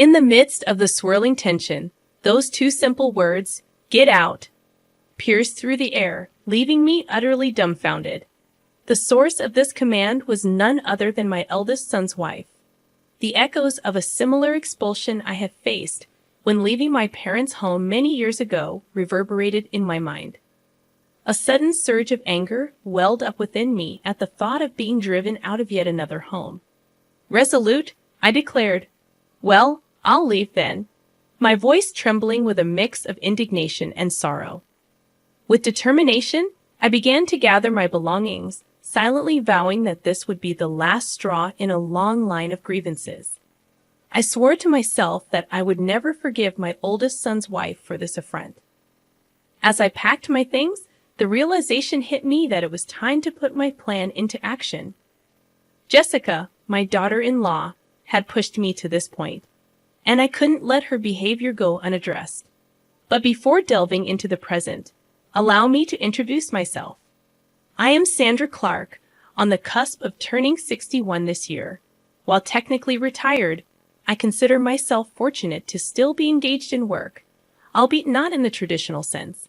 In the midst of the swirling tension, those two simple words, "Get out," pierced through the air, leaving me utterly dumbfounded. The source of this command was none other than my eldest son's wife. The echoes of a similar expulsion I had faced when leaving my parents' home many years ago reverberated in my mind. A sudden surge of anger welled up within me at the thought of being driven out of yet another home. Resolute, I declared, "Well, I'll leave then," my voice trembling with a mix of indignation and sorrow. With determination, I began to gather my belongings, silently vowing that this would be the last straw in a long line of grievances. I swore to myself that I would never forgive my oldest son's wife for this affront. As I packed my things, the realization hit me that it was time to put my plan into action. Jessica, my daughter-in-law, had pushed me to this point, and I couldn't let her behavior go unaddressed. But before delving into the present, allow me to introduce myself. I am Sandra Clark, on the cusp of turning 61 this year. While technically retired, I consider myself fortunate to still be engaged in work, albeit not in the traditional sense.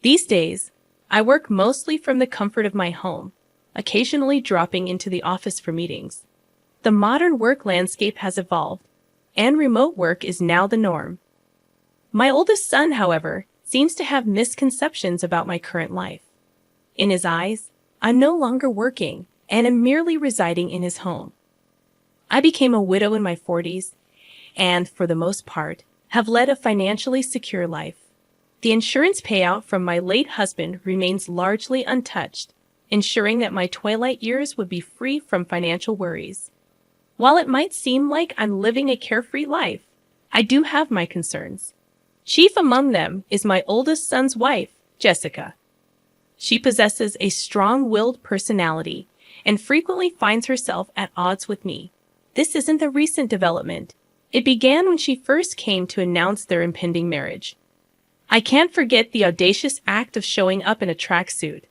These days, I work mostly from the comfort of my home, occasionally dropping into the office for meetings. The modern work landscape has evolved, and remote work is now the norm. My oldest son, however, seems to have misconceptions about my current life. In his eyes, I'm no longer working and am merely residing in his home. I became a widow in my 40s and, for the most part, have led a financially secure life. The insurance payout from my late husband remains largely untouched, ensuring that my twilight years would be free from financial worries. While it might seem like I'm living a carefree life, I do have my concerns. Chief among them is my oldest son's wife, Jessica. She possesses a strong-willed personality and frequently finds herself at odds with me. This isn't a recent development. It began when she first came to announce their impending marriage. I can't forget the audacious act of showing up in a tracksuit,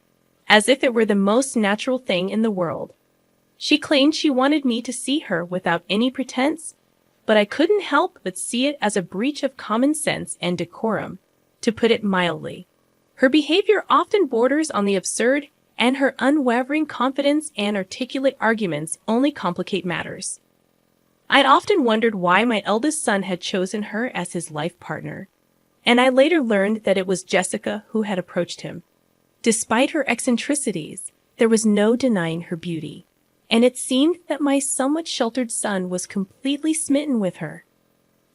as if it were the most natural thing in the world. She claimed she wanted me to see her without any pretense, but I couldn't help but see it as a breach of common sense and decorum, to put it mildly. Her behavior often borders on the absurd, and her unwavering confidence and articulate arguments only complicate matters. I'd often wondered why my eldest son had chosen her as his life partner, and I later learned that it was Jessica who had approached him. Despite her eccentricities, there was no denying her beauty, and it seemed that my somewhat sheltered son was completely smitten with her.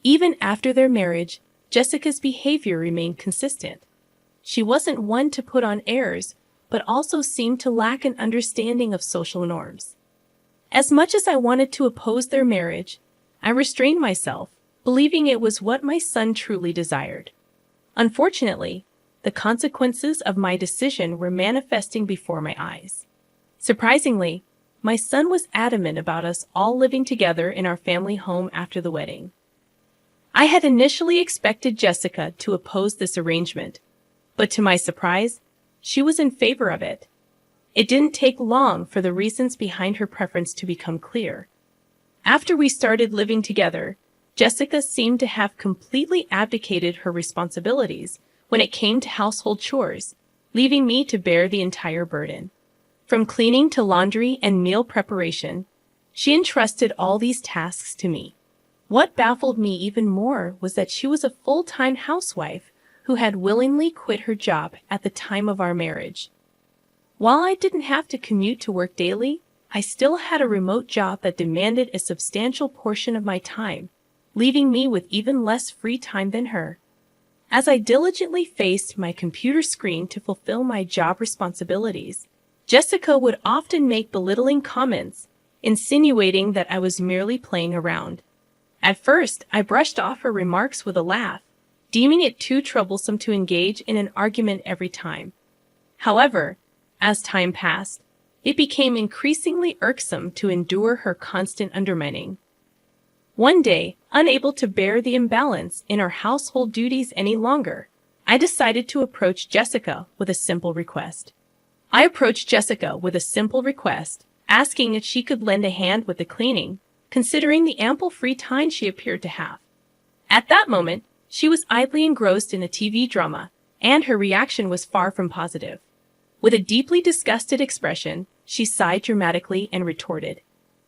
Even after their marriage, Jessica's behavior remained consistent. She wasn't one to put on airs, but also seemed to lack an understanding of social norms. As much as I wanted to oppose their marriage, I restrained myself, believing it was what my son truly desired. Unfortunately, the consequences of my decision were manifesting before my eyes. Surprisingly, my son was adamant about us all living together in our family home after the wedding. I had initially expected Jessica to oppose this arrangement, but to my surprise, she was in favor of it. It didn't take long for the reasons behind her preference to become clear. After we started living together, Jessica seemed to have completely abdicated her responsibilities when it came to household chores, leaving me to bear the entire burden. From cleaning to laundry and meal preparation, she entrusted all these tasks to me. What baffled me even more was that she was a full-time housewife who had willingly quit her job at the time of our marriage. While I didn't have to commute to work daily, I still had a remote job that demanded a substantial portion of my time, leaving me with even less free time than her. As I diligently faced my computer screen to fulfill my job responsibilities, Jessica would often make belittling comments, insinuating that I was merely playing around. At first, I brushed off her remarks with a laugh, deeming it too troublesome to engage in an argument every time. However, as time passed, it became increasingly irksome to endure her constant undermining. One day, unable to bear the imbalance in our household duties any longer, I decided to approach Jessica with a simple request. Asking if she could lend a hand with the cleaning, considering the ample free time she appeared to have. At that moment, she was idly engrossed in a TV drama, and her reaction was far from positive. With a deeply disgusted expression, she sighed dramatically and retorted,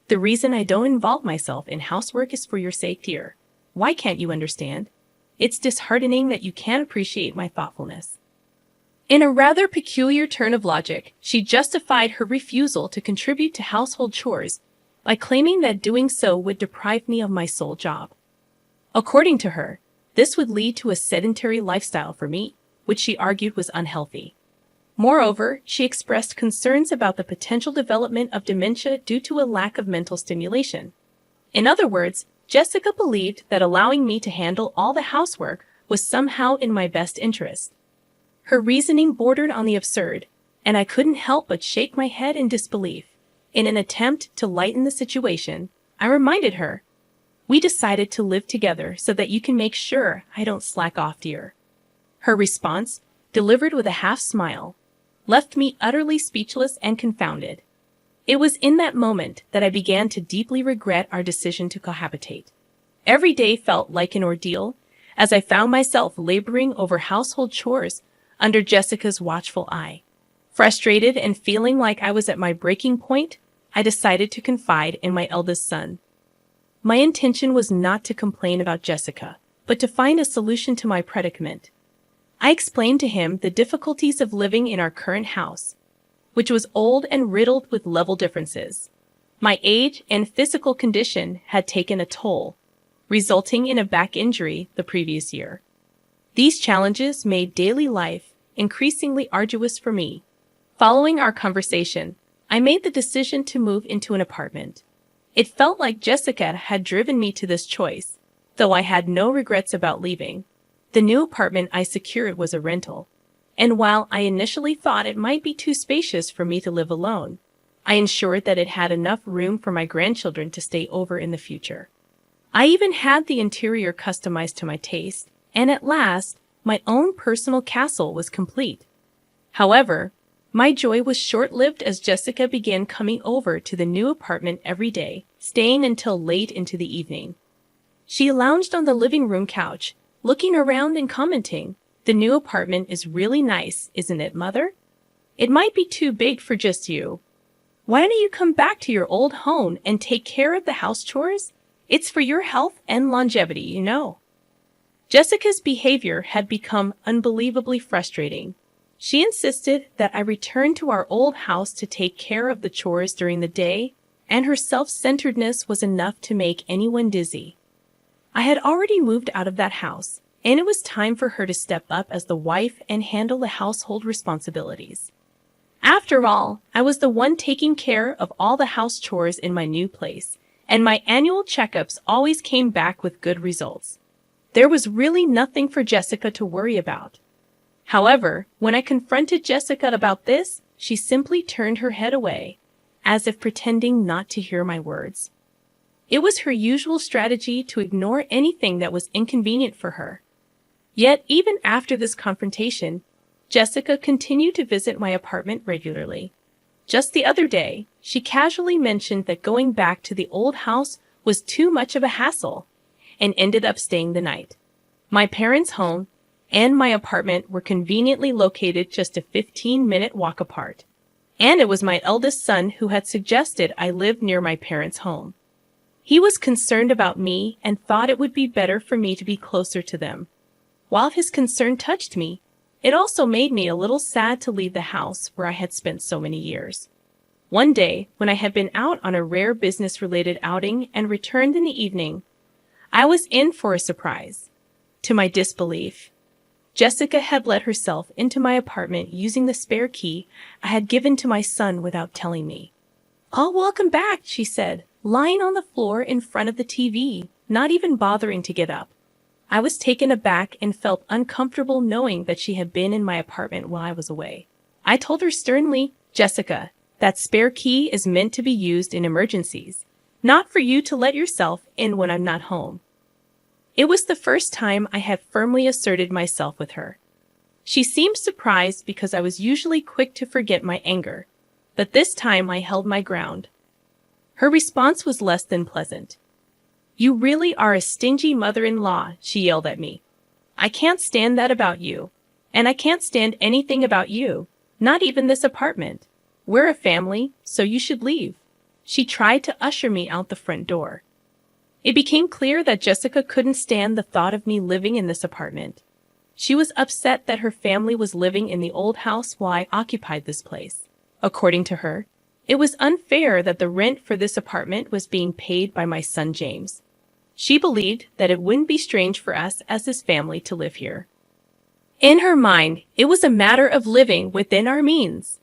"The reason I don't involve myself in housework is for your sake, dear. Why can't you understand? It's disheartening that you can't appreciate my thoughtfulness." In a rather peculiar turn of logic, she justified her refusal to contribute to household chores by claiming that doing so would deprive me of my sole job. According to her, this would lead to a sedentary lifestyle for me, which she argued was unhealthy. Moreover, she expressed concerns about the potential development of dementia due to a lack of mental stimulation. In other words, Jessica believed that allowing me to handle all the housework was somehow in my best interest. Her reasoning bordered on the absurd, and I couldn't help but shake my head in disbelief. In an attempt to lighten the situation, I reminded her, "We decided to live together so that you can make sure I don't slack off, dear." Her response, delivered with a half smile, left me utterly speechless and confounded. It was in that moment that I began to deeply regret our decision to cohabitate. Every day felt like an ordeal, as I found myself laboring over household chores under Jessica's watchful eye. Frustrated and feeling like I was at my breaking point, I decided to confide in my eldest son. My intention was not to complain about Jessica, but to find a solution to my predicament. I explained to him the difficulties of living in our current house, which was old and riddled with level differences. My age and physical condition had taken a toll, resulting in a back injury the previous year. These challenges made daily life increasingly arduous for me. Following our conversation, I made the decision to move into an apartment. It felt like Jessica had driven me to this choice, though I had no regrets about leaving. The new apartment I secured was a rental, and while I initially thought it might be too spacious for me to live alone, I ensured that it had enough room for my grandchildren to stay over in the future. I even had the interior customized to my taste, and at last, my own personal castle was complete. However, my joy was short-lived as Jessica began coming over to the new apartment every day, staying until late into the evening. She lounged on the living room couch, looking around and commenting, "The new apartment is really nice, isn't it, Mother? It might be too big for just you. Why don't you come back to your old home and take care of the house chores? It's for your health and longevity, you know." Jessica's behavior had become unbelievably frustrating. She insisted that I return to our old house to take care of the chores during the day, and her self-centeredness was enough to make anyone dizzy. I had already moved out of that house, and it was time for her to step up as the wife and handle the household responsibilities. After all, I was the one taking care of all the house chores in my new place, and my annual checkups always came back with good results. There was really nothing for Jessica to worry about. However, when I confronted Jessica about this, she simply turned her head away, as if pretending not to hear my words. It was her usual strategy to ignore anything that was inconvenient for her. Yet, even after this confrontation, Jessica continued to visit my apartment regularly. Just the other day, she casually mentioned that going back to the old house was too much of a hassle, and ended up staying the night. My parents' home and my apartment were conveniently located just a 15-minute walk apart, and it was my eldest son who had suggested I live near my parents' home. He was concerned about me and thought it would be better for me to be closer to them. While his concern touched me, it also made me a little sad to leave the house where I had spent so many years. One day, when I had been out on a rare business-related outing and returned in the evening, I was in for a surprise. To my disbelief, Jessica had let herself into my apartment using the spare key I had given to my son without telling me. "Oh, welcome back," she said, lying on the floor in front of the TV, not even bothering to get up. I was taken aback and felt uncomfortable knowing that she had been in my apartment while I was away. I told her sternly, "Jessica, that spare key is meant to be used in emergencies, not for you to let yourself in when I'm not home." It was the first time I had firmly asserted myself with her. She seemed surprised because I was usually quick to forget my anger, but this time I held my ground. Her response was less than pleasant. "You really are a stingy mother-in-law," she yelled at me. "I can't stand that about you. And I can't stand anything about you, not even this apartment. We're a family, so you should leave." She tried to usher me out the front door. It became clear that Jessica couldn't stand the thought of me living in this apartment. She was upset that her family was living in the old house while I occupied this place. According to her, it was unfair that the rent for this apartment was being paid by my son James. She believed that it wouldn't be strange for us as his family to live here. In her mind, it was a matter of living within our means.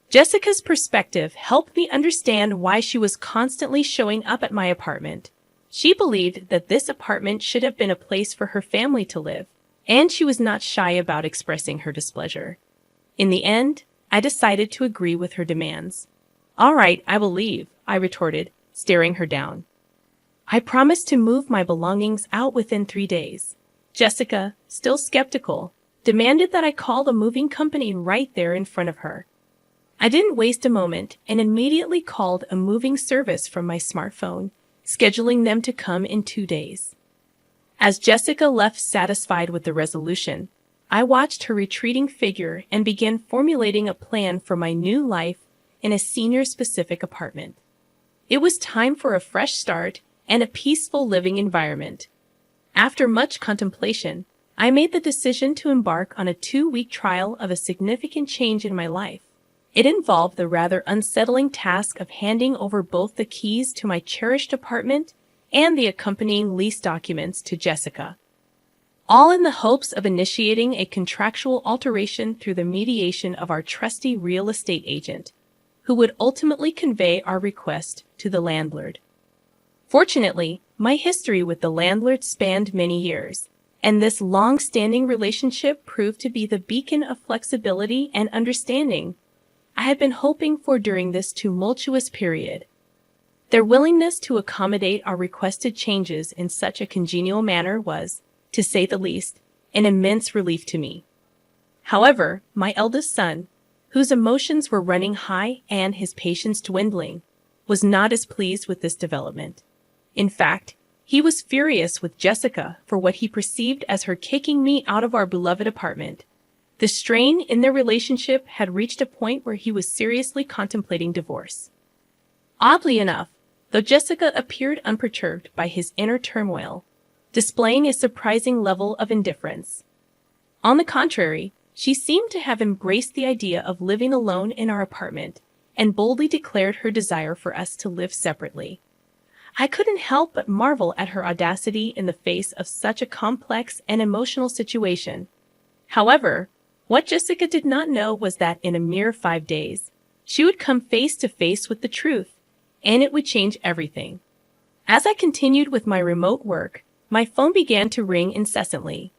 Jessica's perspective helped me understand why she was constantly showing up at my apartment. She believed that this apartment should have been a place for her family to live, and she was not shy about expressing her displeasure. In the end, I decided to agree with her demands. "All right, I will leave," I retorted, staring her down. "I promised to move my belongings out within 3 days." Jessica, still skeptical, demanded that I call the moving company right there in front of her. I didn't waste a moment and immediately called a moving service from my smartphone, scheduling them to come in 2 days. As Jessica left satisfied with the resolution, I watched her retreating figure and began formulating a plan for my new life in a senior-specific apartment. It was time for a fresh start and a peaceful living environment. After much contemplation, I made the decision to embark on a 2-week trial of a significant change in my life. It involved the rather unsettling task of handing over both the keys to my cherished apartment and the accompanying lease documents to Jessica, all in the hopes of initiating a contractual alteration through the mediation of our trusty real estate agent, who would ultimately convey our request to the landlord. Fortunately, my history with the landlord spanned many years, and this long-standing relationship proved to be the beacon of flexibility and understanding I had been hoping for during this tumultuous period. Their willingness to accommodate our requested changes in such a congenial manner was, to say the least, an immense relief to me. However, my eldest son, whose emotions were running high and his patience dwindling, was not as pleased with this development. In fact, he was furious with Jessica for what he perceived as her kicking me out of our beloved apartment. The strain in their relationship had reached a point where he was seriously contemplating divorce. Oddly enough, though Jessica appeared unperturbed by his inner turmoil, displaying a surprising level of indifference. On the contrary, she seemed to have embraced the idea of living alone in our apartment and boldly declared her desire for us to live separately. I couldn't help but marvel at her audacity in the face of such a complex and emotional situation. However, what Jessica did not know was that in a mere 5 days, she would come face to face with the truth, and it would change everything. As I continued with my remote work, my phone began to ring incessantly.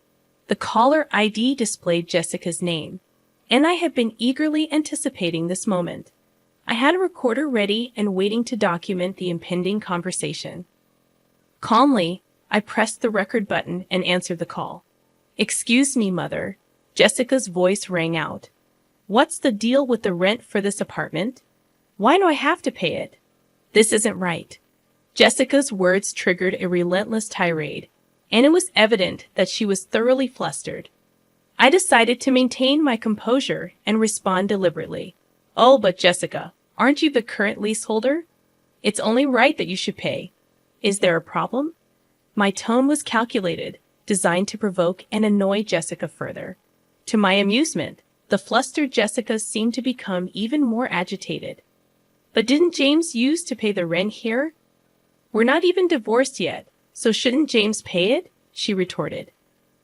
The caller ID displayed Jessica's name, and I had been eagerly anticipating this moment. I had a recorder ready and waiting to document the impending conversation. Calmly, I pressed the record button and answered the call. "Excuse me, Mother," Jessica's voice rang out. "What's the deal with the rent for this apartment? Why do I have to pay it? This isn't right." Jessica's words triggered a relentless tirade, and it was evident that she was thoroughly flustered. I decided to maintain my composure and respond deliberately. "Oh, but Jessica, aren't you the current leaseholder? It's only right that you should pay. Is there a problem?" My tone was calculated, designed to provoke and annoy Jessica further. To my amusement, the flustered Jessica seemed to become even more agitated. "But didn't James used to pay the rent here? We're not even divorced yet, so shouldn't James pay it?" she retorted.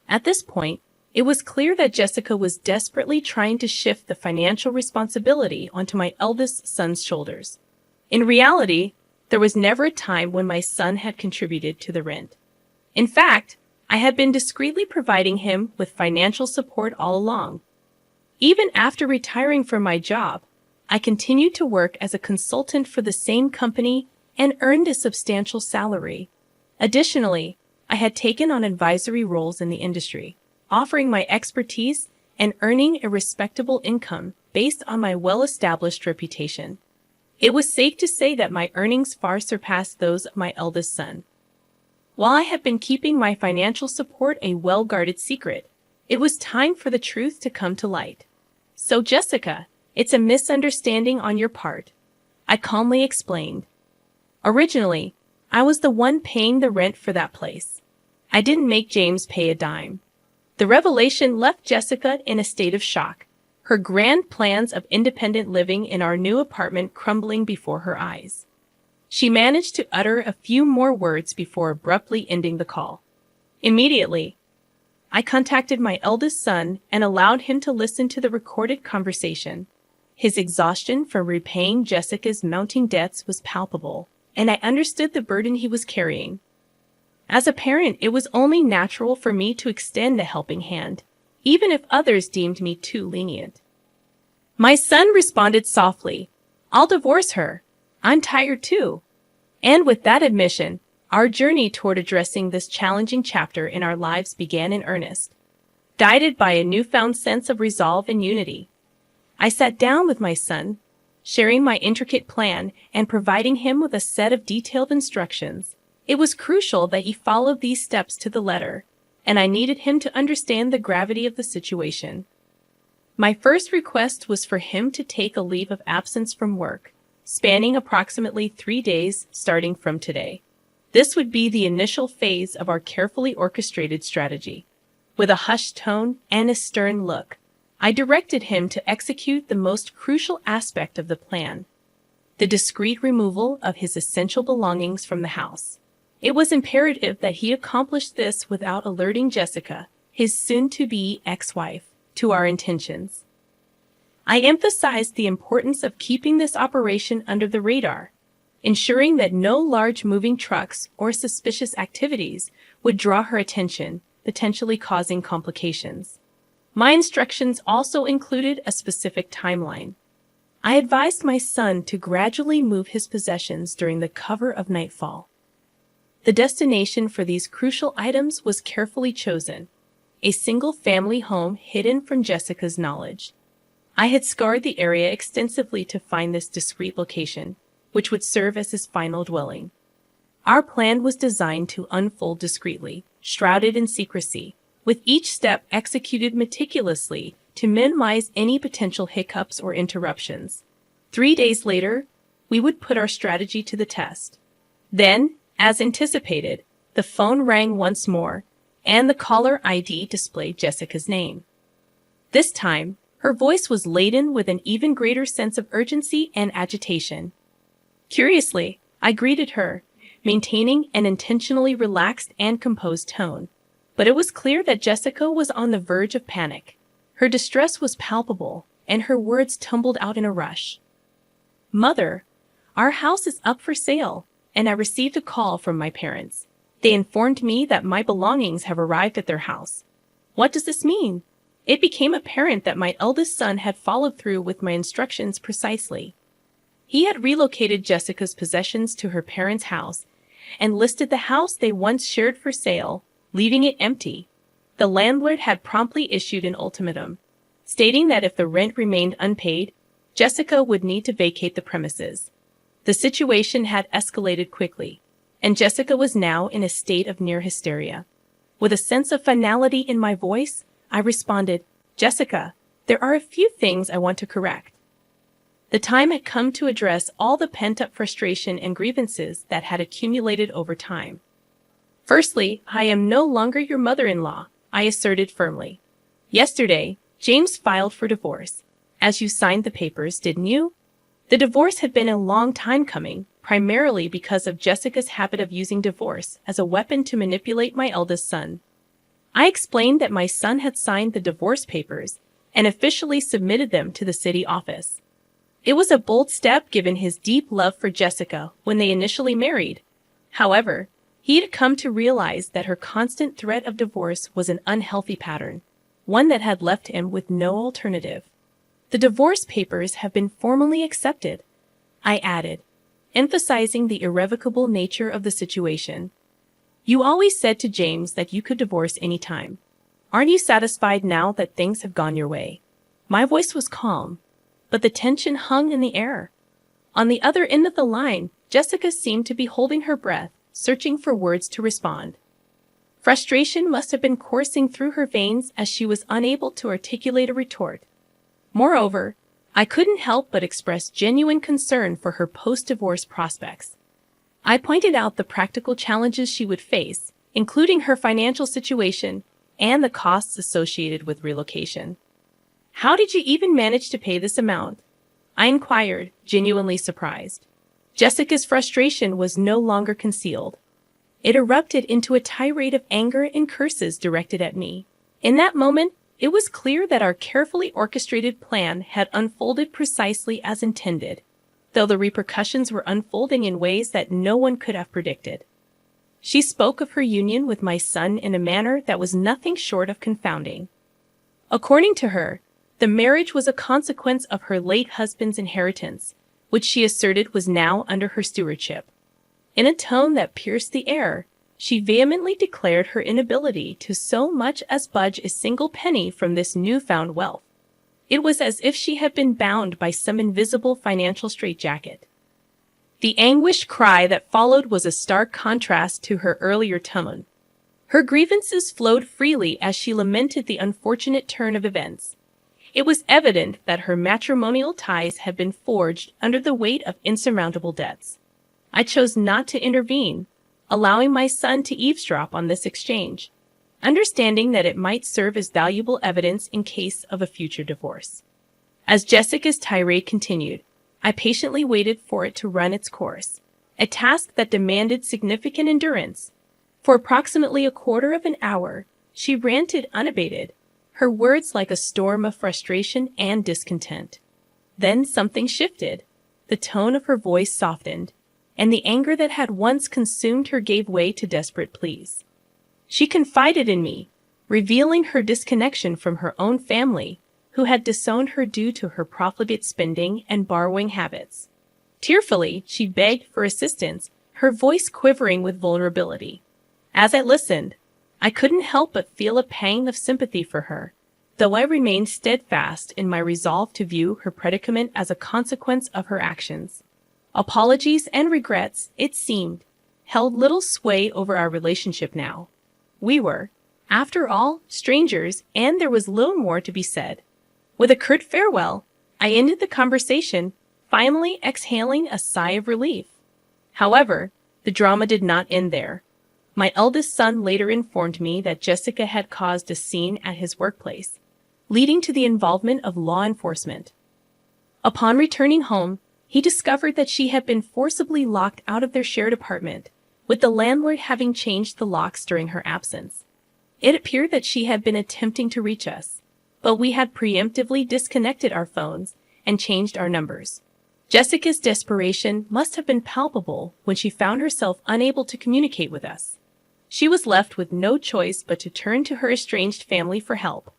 At this point, it was clear that Jessica was desperately trying to shift the financial responsibility onto my eldest son's shoulders. In reality, there was never a time when my son had contributed to the rent. In fact, I had been discreetly providing him with financial support all along. Even after retiring from my job, I continued to work as a consultant for the same company and earned a substantial salary. Additionally, I had taken on advisory roles in the industry, offering my expertise and earning a respectable income based on my well-established reputation. It was safe to say that my earnings far surpassed those of my eldest son. While I had been keeping my financial support a well-guarded secret, it was time for the truth to come to light. So, Jessica, it's a misunderstanding on your part, I calmly explained. Originally, I was the one paying the rent for that place. I didn't make James pay a dime. The revelation left Jessica in a state of shock, her grand plans of independent living in our new apartment crumbling before her eyes. She managed to utter a few more words before abruptly ending the call. Immediately, I contacted my eldest son and allowed him to listen to the recorded conversation. His exhaustion from repaying Jessica's mounting debts was palpable, and I understood the burden he was carrying. As a parent, it was only natural for me to extend a helping hand, even if others deemed me too lenient. My son responded softly, "I'll divorce her. I'm tired too." And with that admission, our journey toward addressing this challenging chapter in our lives began in earnest. Guided by a newfound sense of resolve and unity, I sat down with my son, sharing my intricate plan and providing him with a set of detailed instructions. It was crucial that he followed these steps to the letter, and I needed him to understand the gravity of the situation. My first request was for him to take a leave of absence from work, spanning approximately 3 days starting from today. This would be the initial phase of our carefully orchestrated strategy. With a hushed tone and a stern look, I directed him to execute the most crucial aspect of the plan: the discreet removal of his essential belongings from the house. It was imperative that he accomplish this without alerting Jessica, his soon-to-be ex-wife, to our intentions. I emphasized the importance of keeping this operation under the radar, ensuring that no large moving trucks or suspicious activities would draw her attention, potentially causing complications. My instructions also included a specific timeline. I advised my son to gradually move his possessions during the cover of nightfall. The destination for these crucial items was carefully chosen, a single-family home hidden from Jessica's knowledge. I had scoured the area extensively to find this discreet location, which would serve as his final dwelling. Our plan was designed to unfold discreetly, shrouded in secrecy, with each step executed meticulously to minimize any potential hiccups or interruptions. 3 days later, we would put our strategy to the test. Then, as anticipated, the phone rang once more, and the caller ID displayed Jessica's name. This time, her voice was laden with an even greater sense of urgency and agitation. Curiously, I greeted her, maintaining an intentionally relaxed and composed tone. But it was clear that Jessica was on the verge of panic. Her distress was palpable, and her words tumbled out in a rush. "Mother, our house is up for sale, and I received a call from my parents. They informed me that my belongings have arrived at their house. What does this mean?" It became apparent that my eldest son had followed through with my instructions precisely. He had relocated Jessica's possessions to her parents' house and listed the house they once shared for sale, leaving it empty. The landlord had promptly issued an ultimatum, stating that if the rent remained unpaid, Jessica would need to vacate the premises. The situation had escalated quickly, and Jessica was now in a state of near hysteria. With a sense of finality in my voice, I responded, "Jessica, there are a few things I want to correct." The time had come to address all the pent-up frustration and grievances that had accumulated over time. "Firstly, I am no longer your mother-in-law," I asserted firmly. "Yesterday, James filed for divorce. As you signed the papers, didn't you?" The divorce had been a long time coming, primarily because of Jessica's habit of using divorce as a weapon to manipulate my eldest son. I explained that my son had signed the divorce papers and officially submitted them to the city office. It was a bold step given his deep love for Jessica when they initially married. However, he had come to realize that her constant threat of divorce was an unhealthy pattern, one that had left him with no alternative. "The divorce papers have been formally accepted," I added, emphasizing the irrevocable nature of the situation. "You always said to James that you could divorce any time. Aren't you satisfied now that things have gone your way?" My voice was calm, but the tension hung in the air. On the other end of the line, Jessica seemed to be holding her breath, searching for words to respond. Frustration must have been coursing through her veins as she was unable to articulate a retort. Moreover, I couldn't help but express genuine concern for her post-divorce prospects. I pointed out the practical challenges she would face, including her financial situation and the costs associated with relocation. "How did you even manage to pay this amount?" I inquired, genuinely surprised. Jessica's frustration was no longer concealed. It erupted into a tirade of anger and curses directed at me. In that moment, it was clear that our carefully orchestrated plan had unfolded precisely as intended, though the repercussions were unfolding in ways that no one could have predicted. She spoke of her union with my son in a manner that was nothing short of confounding. According to her, the marriage was a consequence of her late husband's inheritance, which she asserted was now under her stewardship. In a tone that pierced the air, she vehemently declared her inability to so much as budge a single penny from this newfound wealth. It was as if she had been bound by some invisible financial straitjacket. The anguished cry that followed was a stark contrast to her earlier tone. Her grievances flowed freely as she lamented the unfortunate turn of events. It was evident that her matrimonial ties had been forged under the weight of insurmountable debts. I chose not to intervene, allowing my son to eavesdrop on this exchange, understanding that it might serve as valuable evidence in case of a future divorce. As Jessica's tirade continued, I patiently waited for it to run its course, a task that demanded significant endurance. For approximately a quarter of an hour, she ranted unabated, her words like a storm of frustration and discontent. Then something shifted. The tone of her voice softened, and the anger that had once consumed her gave way to desperate pleas. She confided in me, revealing her disconnection from her own family, who had disowned her due to her profligate spending and borrowing habits. Tearfully, she begged for assistance, her voice quivering with vulnerability. As I listened, I couldn't help but feel a pang of sympathy for her, though I remained steadfast in my resolve to view her predicament as a consequence of her actions. Apologies and regrets, it seemed, held little sway over our relationship now. We were, after all, strangers, and there was little more to be said. With a curt farewell, I ended the conversation, finally exhaling a sigh of relief. However, the drama did not end there. My eldest son later informed me that Jessica had caused a scene at his workplace, leading to the involvement of law enforcement. Upon returning home, he discovered that she had been forcibly locked out of their shared apartment, with the landlord having changed the locks during her absence. It appeared that she had been attempting to reach us, but we had preemptively disconnected our phones and changed our numbers. Jessica's desperation must have been palpable when she found herself unable to communicate with us. She was left with no choice but to turn to her estranged family for help.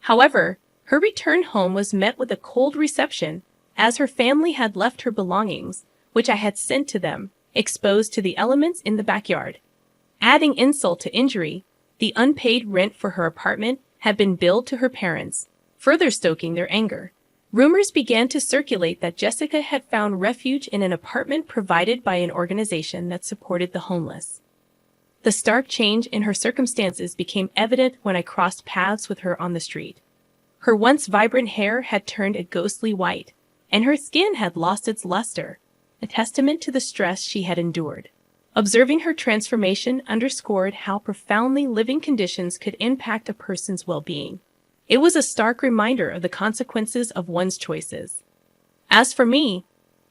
However, her return home was met with a cold reception, as her family had left her belongings, which I had sent to them, exposed to the elements in the backyard. Adding insult to injury, the unpaid rent for her apartment had been billed to her parents, further stoking their anger. Rumors began to circulate that Jessica had found refuge in an apartment provided by an organization that supported the homeless. The stark change in her circumstances became evident when I crossed paths with her on the street. Her once vibrant hair had turned a ghostly white, and her skin had lost its luster, a testament to the stress she had endured. Observing her transformation underscored how profoundly living conditions could impact a person's well-being. It was a stark reminder of the consequences of one's choices. As for me,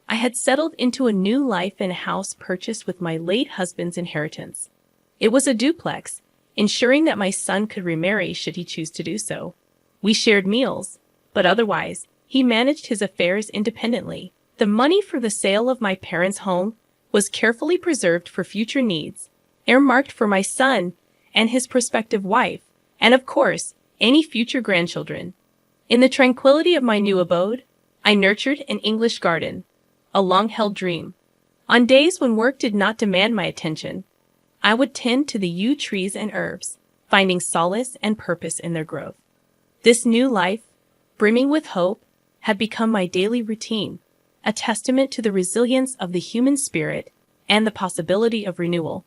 I had settled into a new life in a house purchased with my late husband's inheritance. It was a duplex, ensuring that my son could remarry should he choose to do so. We shared meals, but otherwise, he managed his affairs independently. The money for the sale of my parents' home was carefully preserved for future needs, earmarked for my son and his prospective wife, and of course, any future grandchildren. In the tranquility of my new abode, I nurtured an English garden, a long-held dream. On days when work did not demand my attention, I would tend to the yew trees and herbs, finding solace and purpose in their growth. This new life, brimming with hope, had become my daily routine, a testament to the resilience of the human spirit and the possibility of renewal.